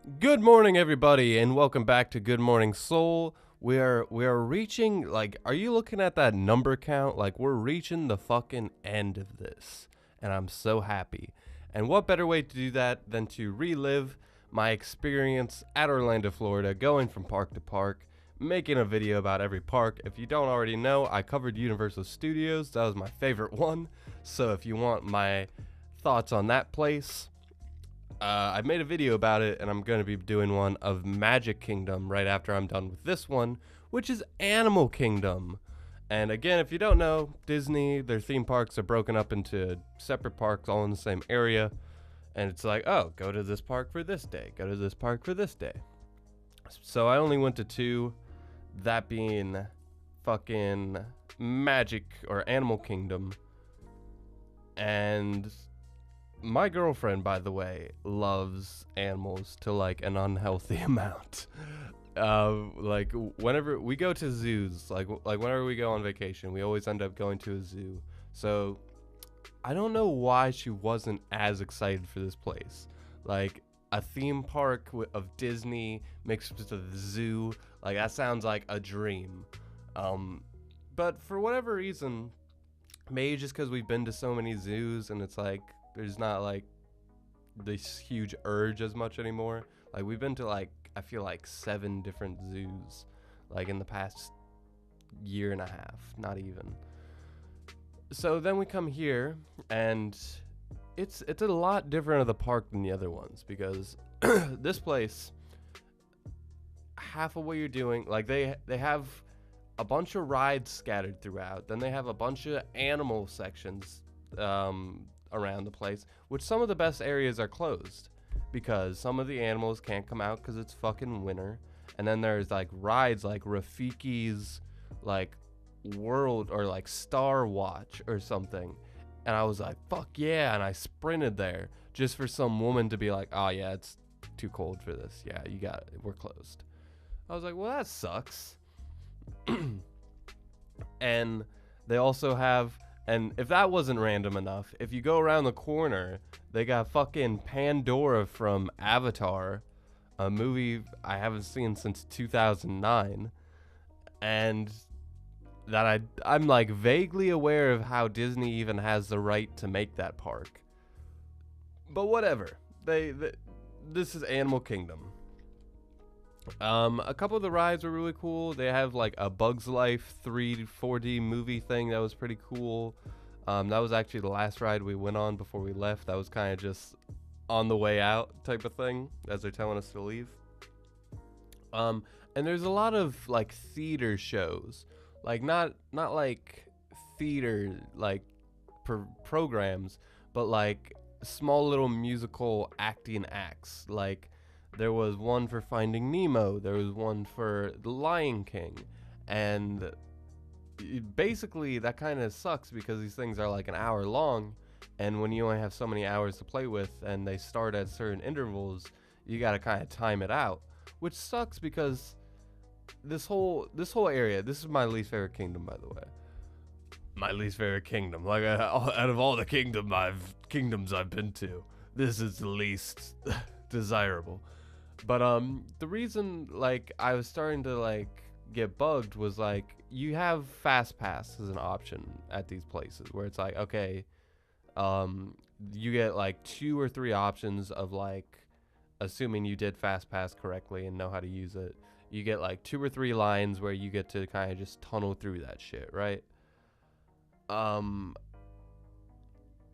Good morning, everybody, and welcome back to Good Morning Soul. We are reaching, are you looking at that number count? Like, we're reaching the fucking end of this, and I'm so happy. And what better way to do that than to relive my experience at Orlando, Florida, going from park to park, making a video about every park. If you don't already know, I covered Universal Studios. That was my favorite one. So if you want my thoughts on that place, I made a video about it, and I'm going to be doing one of Magic Kingdom right after I'm done with this one, which is Animal Kingdom. And again, if you don't know, Disney, their theme parks are broken up into separate parks all in the same area. And it's like, oh, go to this park for this day, go to this park for this day. So I only went to two, that being fucking Magic or Animal Kingdom. And my girlfriend, by the way, loves animals to like an unhealthy amount. Like whenever we go to zoos, like whenever we go on vacation, we always end up going to a zoo. So I don't know why she wasn't as excited for this place. Like a theme park of Disney mixed with a zoo, like that sounds like a dream. But for whatever reason, maybe just because we've been to so many zoos and it's like there's not like this huge urge as much anymore. Like we've been to like, I feel like 7 different zoos like in the past year and a half, not even. So then we come here and it's a lot different of the park than the other ones, because this place, half of what you're doing, like they have a bunch of rides scattered throughout, then they have a bunch of animal sections around the place, which some of the best areas are closed because some of the animals can't come out because it's fucking winter. And then there's like rides like Rafiki's like World or like Star Watch or something, and I was like, fuck yeah, and I sprinted there just for some woman to be like, oh yeah, it's too cold for this, yeah, you got it, we're closed. I was like, well, that sucks. And they also have, and if that wasn't random enough, if you go around the corner, they got fucking Pandora from Avatar, a movie I haven't seen since 2009, and that I'm like vaguely aware of how Disney even has the right to make that park. But whatever. This is Animal Kingdom. A couple of the rides were really cool. They have like a Bugs Life 4D movie thing that was pretty cool. That was actually the last ride we went on before we left. That was kind of just on the way out type of thing as they're telling us to leave. And there's a lot of like theater shows, like not like theater like programs, but like small little musical acting acts. Like there was one for Finding Nemo, there was one for The Lion King, and basically that kind of sucks because these things are like an hour long, and when you only have so many hours to play with and they start at certain intervals, you got to kind of time it out, which sucks because this whole area, this is my least favorite kingdom, by the way. My least favorite kingdom, like out of all the kingdoms I've been to, this is the least desirable. But the reason like I was starting to like get bugged was like you have fast pass as an option at these places where it's like, okay, you get like 2 or 3 options of like, assuming you did fast pass correctly and know how to use it, you get like 2 or 3 lines where you get to kind of just tunnel through that shit, right?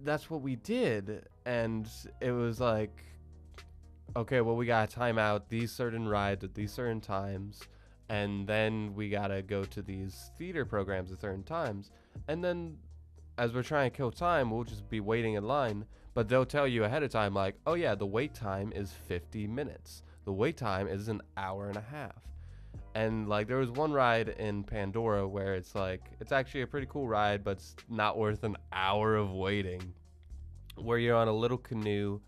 That's what we did, and it was like, okay, well, we gotta time out these certain rides at these certain times, and then we gotta go to these theater programs at certain times, and then as we're trying to kill time, we'll just be waiting in line, but they'll tell you ahead of time like, oh yeah, the wait time is 50 minutes, the wait time is an hour and a half. And like there was one ride in Pandora where it's like, it's actually a pretty cool ride, but it's not worth an hour of waiting, where you're on a little canoe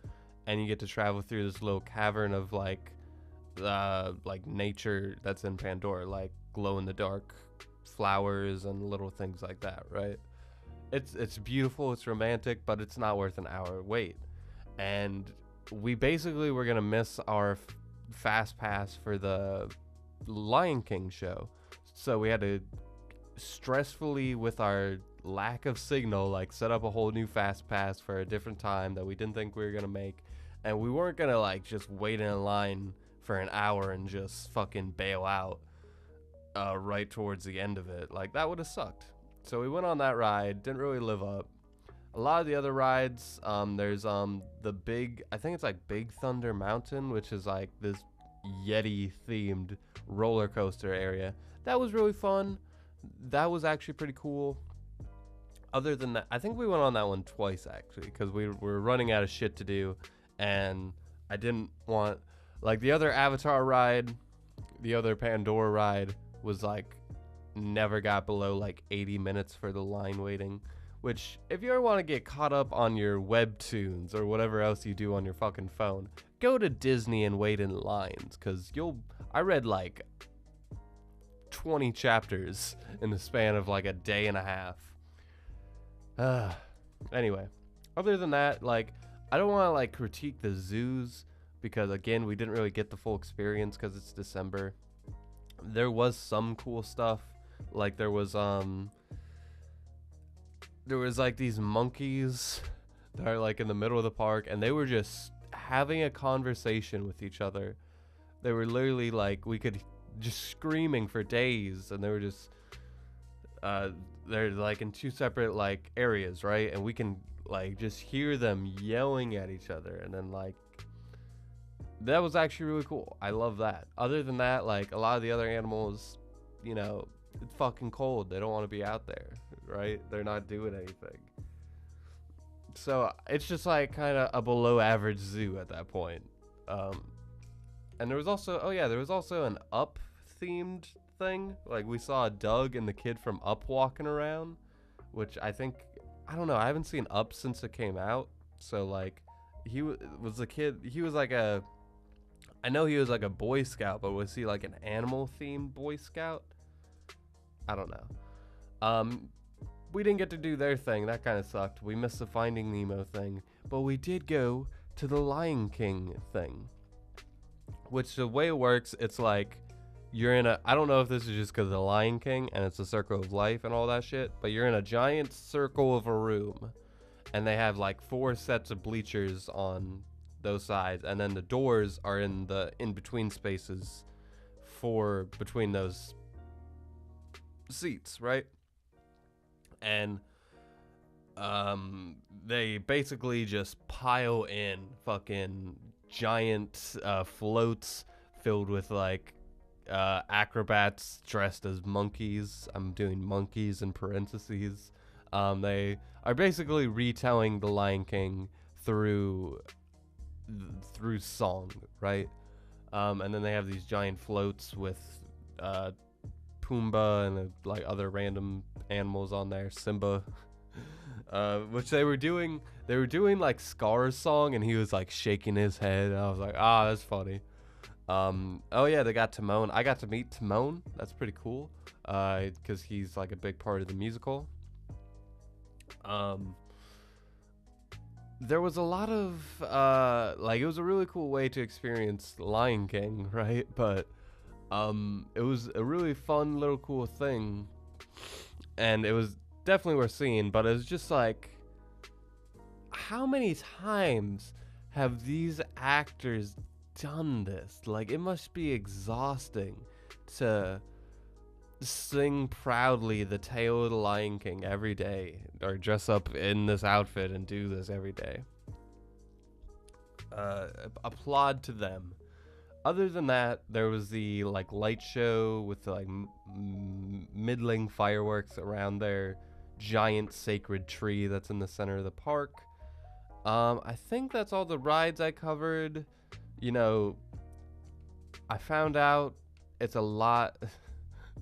and you get to travel through this little cavern of like nature that's in Pandora, like glow in the dark flowers and little things like that, right? It's beautiful, it's romantic, but it's not worth an hour wait. And we basically were gonna miss our fast pass for the Lion King show. So we had to stressfully, with our lack of signal, like set up a whole new fast pass for a different time that we didn't think we were gonna make, and we weren't gonna like just wait in a line for an hour and just fucking bail out right towards the end of it. Like, that would have sucked. So we went on that ride, didn't really live up. A lot of the other rides, there's the big, I think it's like Big Thunder Mountain, which is like this Yeti themed roller coaster area. That was really fun. That was actually pretty cool. Other than that, I think we went on that one twice actually, because we were running out of shit to do, and I didn't want, like, the other Avatar ride, the other Pandora ride was like never got below like 80 minutes for the line waiting. Which, if you ever want to get caught up on your webtoons or whatever else you do on your fucking phone, go to Disney and wait in lines, because I read like 20 chapters in the span of like a day and a half. Anyway, other than that, like, I don't want to like critique the zoos, because again, we didn't really get the full experience because it's December. There was some cool stuff, like there was like these monkeys that are like in the middle of the park, and they were just having a conversation with each other. They were literally like, we could just screaming for days, and they were just they're like in two separate like areas, right? And we can like just hear them yelling at each other, and then like that was actually really cool. I love that. Other than that, like a lot of the other animals, you know, it's fucking cold. They don't want to be out there, right? They're not doing anything. So it's just like kind of a below average zoo at that point. And there was also, there was also an Up themed thing. Like we saw Doug and the kid from Up walking around, which I don't know. I haven't seen Up since it came out. So like he was a kid. He was like I know he was like a Boy Scout, but was he like an animal themed Boy Scout? I don't know. We didn't get to do their thing. That kind of sucked. We missed the Finding Nemo thing, but we did go to the Lion King thing, which the way it works, it's like you're in I don't know if this is just because of the Lion King and it's a circle of life and all that shit, but you're in a giant circle of a room, and they have like 4 sets of bleachers on those sides, and then the doors are in the in-between spaces between those seats, right? And they basically just pile in fucking giant floats filled with like acrobats dressed as monkeys. I'm doing monkeys in parentheses. They are basically retelling the Lion King through song, right? And then they have these giant floats with Pumbaa and like other random animals on there, Simba, which they were doing like Scar's song, and he was like shaking his head, and I was like, that's funny. They got Timon. I got to meet Timon. That's pretty cool, because he's like a big part of the musical. There was a lot of it was a really cool way to experience Lion King, right? But it was a really fun little cool thing, and it was definitely worth seeing. But it was just like, how many times have these actors done this? Like, it must be exhausting to sing proudly the tale of the Lion King every day, or dress up in this outfit and do this every day. Applaud to them. Other than that, there was the like light show with the, like middling fireworks around their giant sacred tree that's in the center of the park. I think that's all the rides I covered. You know, I found out it's a lot.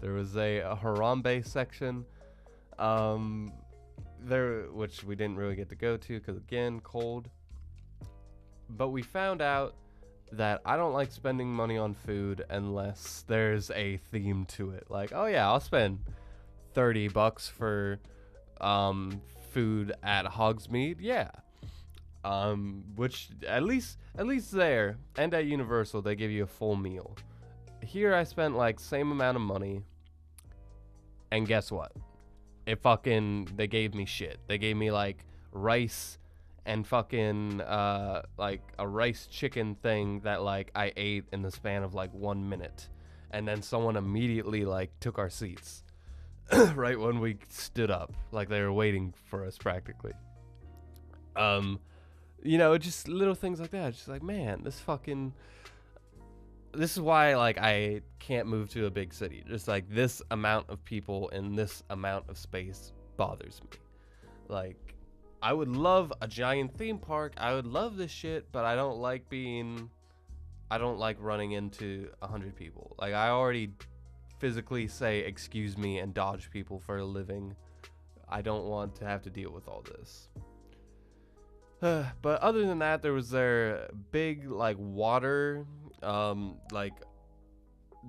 There was a Harambe section, which we didn't really get to go to because, again, cold. But we found out that I don't like spending money on food unless there's a theme to it. Like, I'll spend $30 for food at Hogsmeade. Yeah. Which at least there and at Universal they give you a full meal. Here I spent like same amount of money, and guess what? They gave me shit. They gave me like rice and fucking like a rice chicken thing that like I ate in the span of like 1 minute, and then someone immediately like took our seats right when we stood up, like they were waiting for us practically. Just little things like that. Just like, man, this is why like I can't move to a big city. Just like this amount of people in this amount of space bothers me. Like, I would love a giant theme park. I would love this shit, but I don't like running into 100 people. Like, I already physically say excuse me and dodge people for a living. I don't want to have to deal with all this. But other than that, there was their big like water, like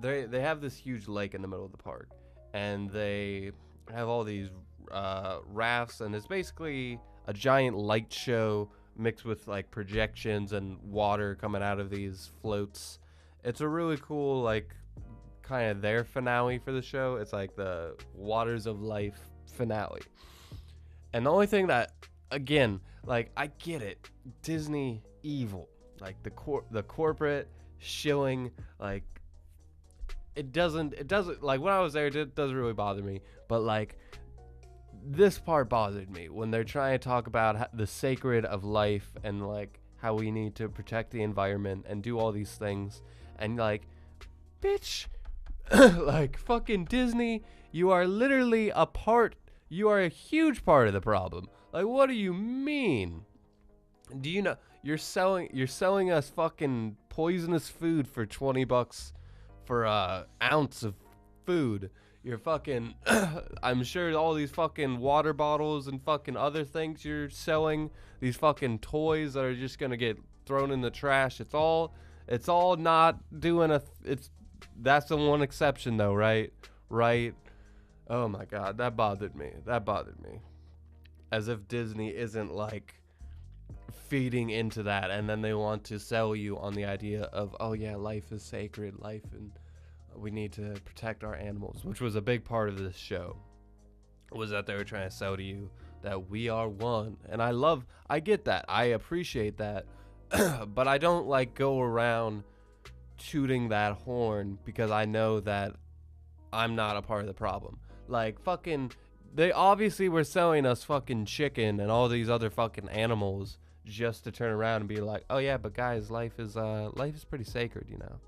they have this huge lake in the middle of the park, and they have all these rafts, and it's basically a giant light show mixed with like projections and water coming out of these floats. It's a really cool like kind of their finale for the show. It's like the Waters of Life finale. And the only thing that, again, like, I get it, Disney evil, like the corporate shilling, like it doesn't like when I was there, it doesn't really bother me, but like this part bothered me when they're trying to talk about the sacred of life and like how we need to protect the environment and do all these things, and like, bitch, like fucking Disney, you are literally you are a huge part of the problem. Like, what do you mean? Do you know you're selling us fucking poisonous food for $20 for a ounce of food? You're fucking I'm sure all these fucking water bottles and fucking other things you're selling, these fucking toys that are just gonna get thrown in the trash. It's all not doing that's the one exception though, right? Oh my god, that bothered me. As if Disney isn't like feeding into that, and then they want to sell you on the idea of, oh yeah, life is sacred, and we need to protect our animals, which was a big part of this show, was that they were trying to sell to you that we are one. And I get that, I appreciate that, but I don't like go around tooting that horn because I know that I'm not a part of the problem. Like, fucking, they obviously were selling us fucking chicken and all these other fucking animals just to turn around and be like, oh yeah, but guys, life is pretty sacred, you know.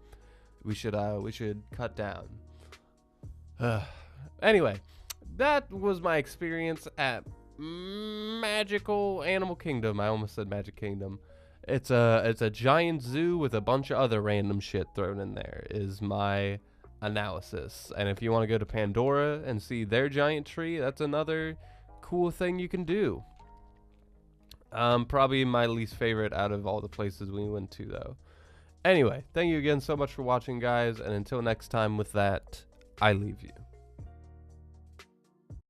We should cut down. Anyway, that was my experience at Magical Animal Kingdom. I almost said Magic Kingdom. It's a giant zoo with a bunch of other random shit thrown in there, is my analysis. And if you want to go to Pandora and see their giant tree, that's another cool thing you can do. Probably my least favorite out of all the places we went to, though. Anyway, thank you again so much for watching, guys, and until next time, with that, I leave you.